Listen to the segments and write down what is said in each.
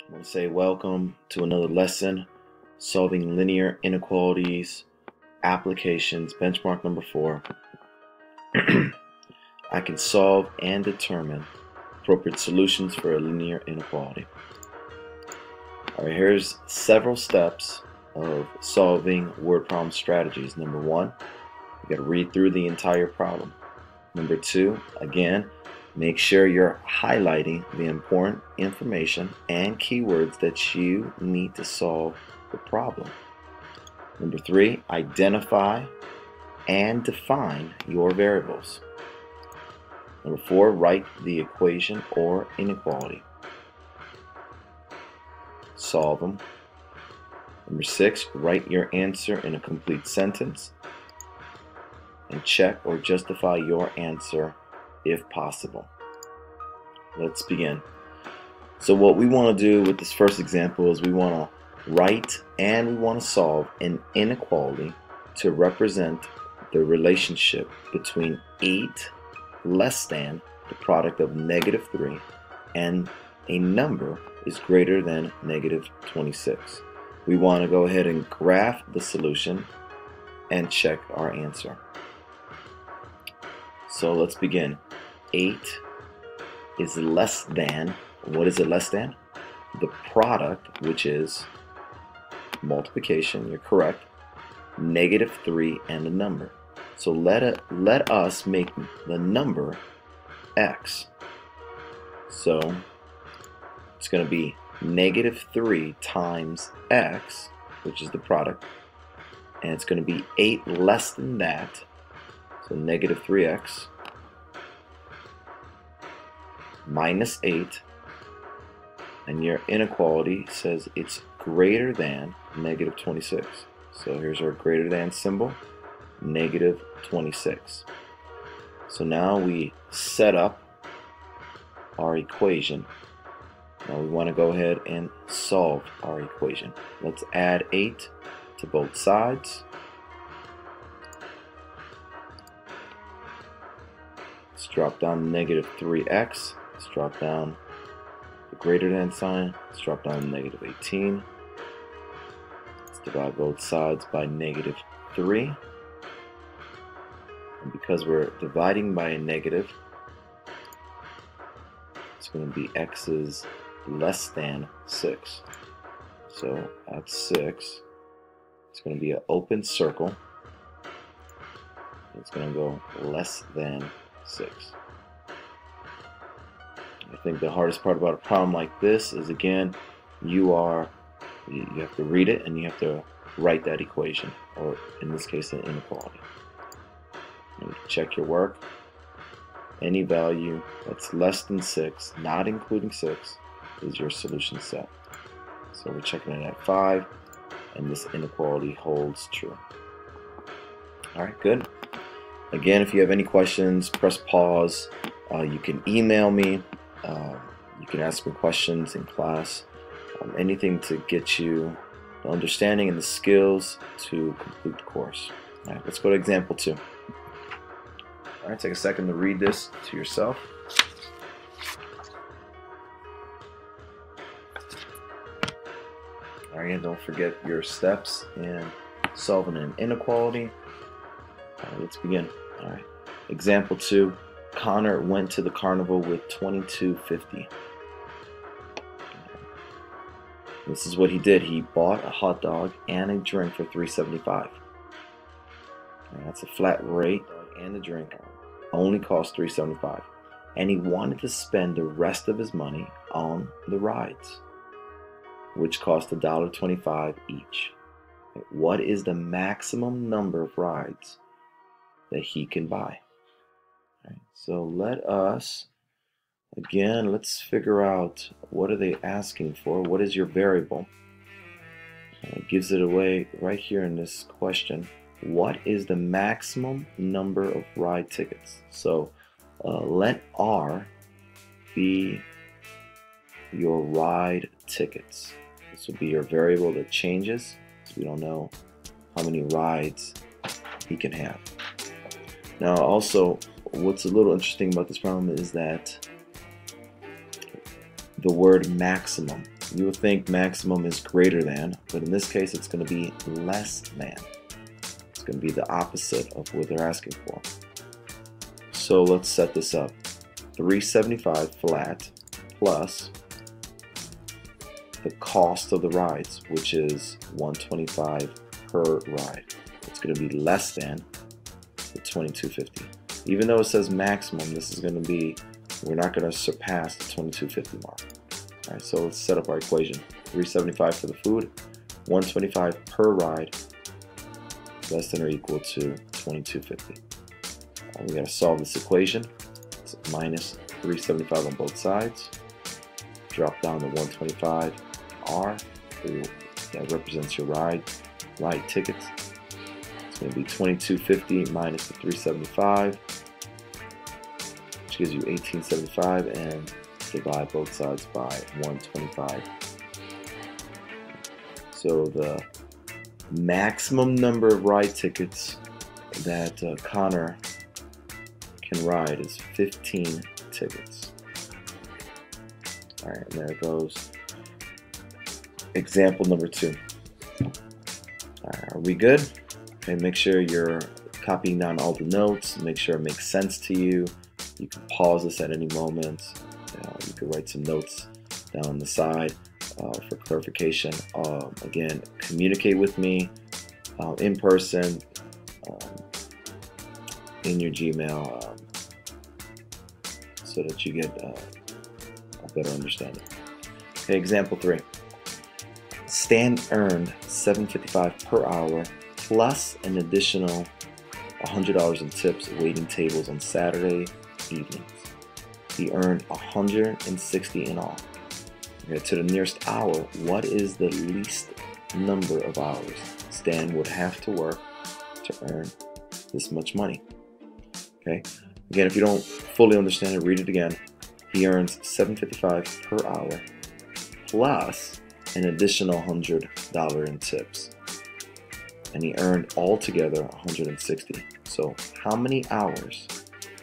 I want to say welcome to another lesson, solving linear inequalities, applications, benchmark number 4. I can solve and determine appropriate solutions for a linear inequality. All right, here's several steps of solving word problem strategies. Number 1, you got to read through the entire problem. Number 2, again, make sure you're highlighting the important information and keywords that you need to solve the problem. Number 3, identify and define your variables. Number 4, write the equation or inequality. Solve them. Number 6, write your answer in a complete sentence and check or justify your answer if possible. Let's begin. So what we want to do with this first example is we want to write and we want to solve an inequality to represent the relationship between 8 less than the product of -3 and a number is greater than -26. We want to go ahead and graph the solution and check our answer. So let's begin. 8 is less than, what is it less than? The product, which is multiplication, you're correct, -3 and a number. So let us make the number x. So it's going to be -3 times x, which is the product, and it's going to be 8 less than that, so -3x minus 8, and your inequality says it's greater than -26. So here's our greater than symbol, -26. So now we set up our equation. Now we want to go ahead and solve our equation. Let's add 8 to both sides. Let's drop down -3x. Let's drop down the greater than sign. Let's drop down -18. Let's divide both sides by -3. And because we're dividing by a negative, it's going to be x is less than 6. So at 6, it's going to be an open circle. It's going to go less than 6. I think the hardest part about a problem like this is, again, you have to read it and you have to write that equation, or in this case an inequality. And check your work. Any value that's less than 6, not including 6, is your solution set. So we're checking it at 5, and this inequality holds true. Alright, good. Again, if you have any questions, press pause. You can email me. You can ask me questions in class. Anything to get you the understanding and the skills to complete the course. Alright, let's go to example 2. Alright, take a second to read this to yourself. Alright, and don't forget your steps in solving an inequality. Alright, let's begin. Alright, example 2. Connor went to the carnival with $22.50. This is what he did. He bought a hot dog and a drink for $3.75. That's a flat rate, and the drink only cost $3.75. And he wanted to spend the rest of his money on the rides, which cost $1.25 each. What is the maximum number of rides that he can buy? Right, so let us, again, let's figure out, what are they asking for? What is your variable? It gives it away right here in this question. What is the maximum number of ride tickets? So let R be your ride tickets. This will be your variable that changes, so we don't know how many rides he can have. Now also, what's a little interesting about this problem is that the word maximum. you would think maximum is greater than, but in this case it's going to be less than. It's going to be the opposite of what they're asking for. So let's set this up. $375 flat plus the cost of the rides, which is $125 per ride. It's going to be less than the $22.50. Even though it says maximum, this is going to be, we're not going to surpass the $22.50 mark. All right, so let's set up our equation. $375 for the food, $125 per ride, less than or equal to $22.50. We got to solve this equation. It's minus $375 on both sides. Drop down to $125 R. That represents your ride tickets. It's going to be $22.50 minus the $375, which gives you $18.75, and divide both sides by $125. So the maximum number of ride tickets that Connor can ride is 15 tickets. All right, and there it goes. Example number 2. All right, are we good? Okay, make sure you're copying down all the notes. Make sure it makes sense to you. You can pause this at any moment. You can write some notes down on the side for clarification. Again, communicate with me in person, in your Gmail, so that you get a better understanding. Okay, example 3. Stan earned $7.55 per hour plus an additional $100 in tips waiting tables on Saturday evenings. He earned $160 in all. Okay, to the nearest hour, what is the least number of hours Stan would have to work to earn this much money? Okay. Again, if you don't fully understand it, read it again. He earns $7.55 per hour plus an additional $100 in tips, and he earned altogether $160. So how many hours?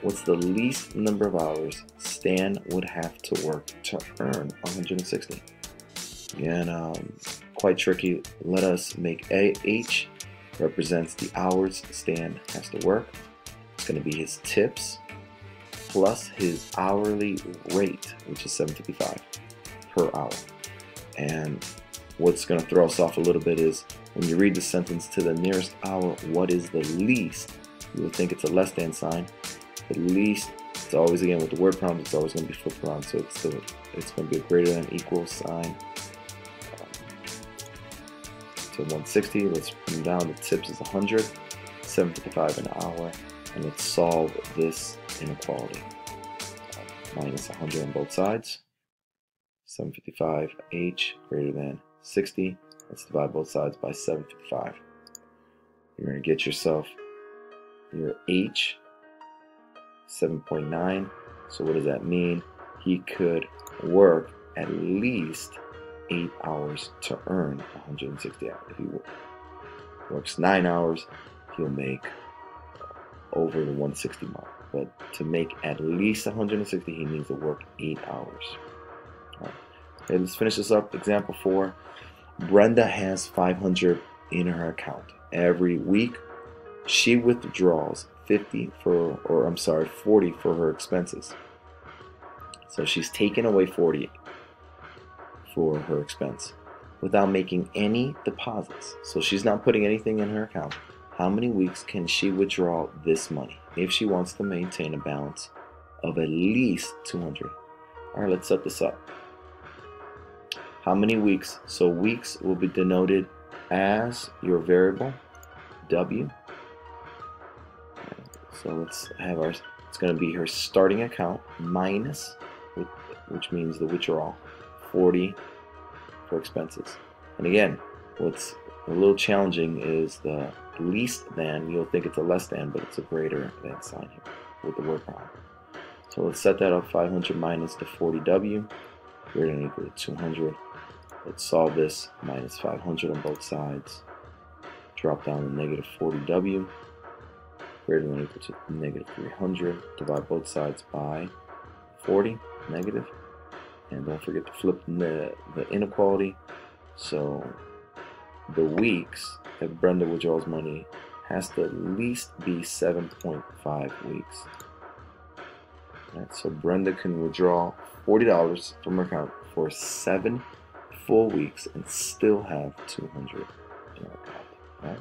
What's the least number of hours Stan would have to work to earn $160? Again, quite tricky. Let us make H represents the hours Stan has to work. It's going to be his tips plus his hourly rate, which is $7.55 per hour. And what's going to throw us off a little bit is when you read the sentence to the nearest hour, what is the least? You would think it's a less than sign. At least, it's always, again, with the word problems, it's always going to be flipped around. So it's going to be a greater than equal sign. So 160, let's put them down. The tips is 100, $7.55 an hour. And let's solve this inequality. Minus 100 on both sides. 755 H greater than 60. Let's divide both sides by 755. You're going to get yourself your H, 7.9. So what does that mean? He could work at least 8 hours to earn 160 hours. If he works 9 hours, he'll make over the 160 mark. But to make at least 160, he needs to work 8 hours. All right. Okay, let's finish this up. Example 4. Brenda has $500 in her account. Every week, she withdraws 40 for her expenses. So she's taken away 40 for her expense without making any deposits. So she's not putting anything in her account. How many weeks can she withdraw this money if she wants to maintain a balance of at least 200? All right, let's set this up. How many weeks? So weeks will be denoted as your variable, W. So let's have it's going to be her starting account minus, which means the withdrawal, 40 for expenses. And again, what's a little challenging is the least than. You'll think it's a less than, but it's a greater than sign here with the word problem. So let's set that up. 500 minus the 40W greater than or equal to 200. Let's solve this. Minus 500 on both sides. Drop down to negative 40W greater than or equal to negative 300. Divide both sides by 40 negative, And don't forget to flip the inequality. So the weeks that Brenda withdraws money has to at least be 7.5 weeks. Right, so Brenda can withdraw $40 from her account for 7 full weeks and still have $200 in her account. Right?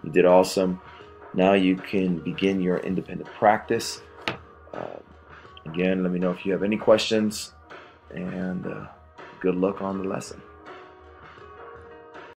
You did awesome. Now you can begin your independent practice. Again, let me know if you have any questions, and good luck on the lesson.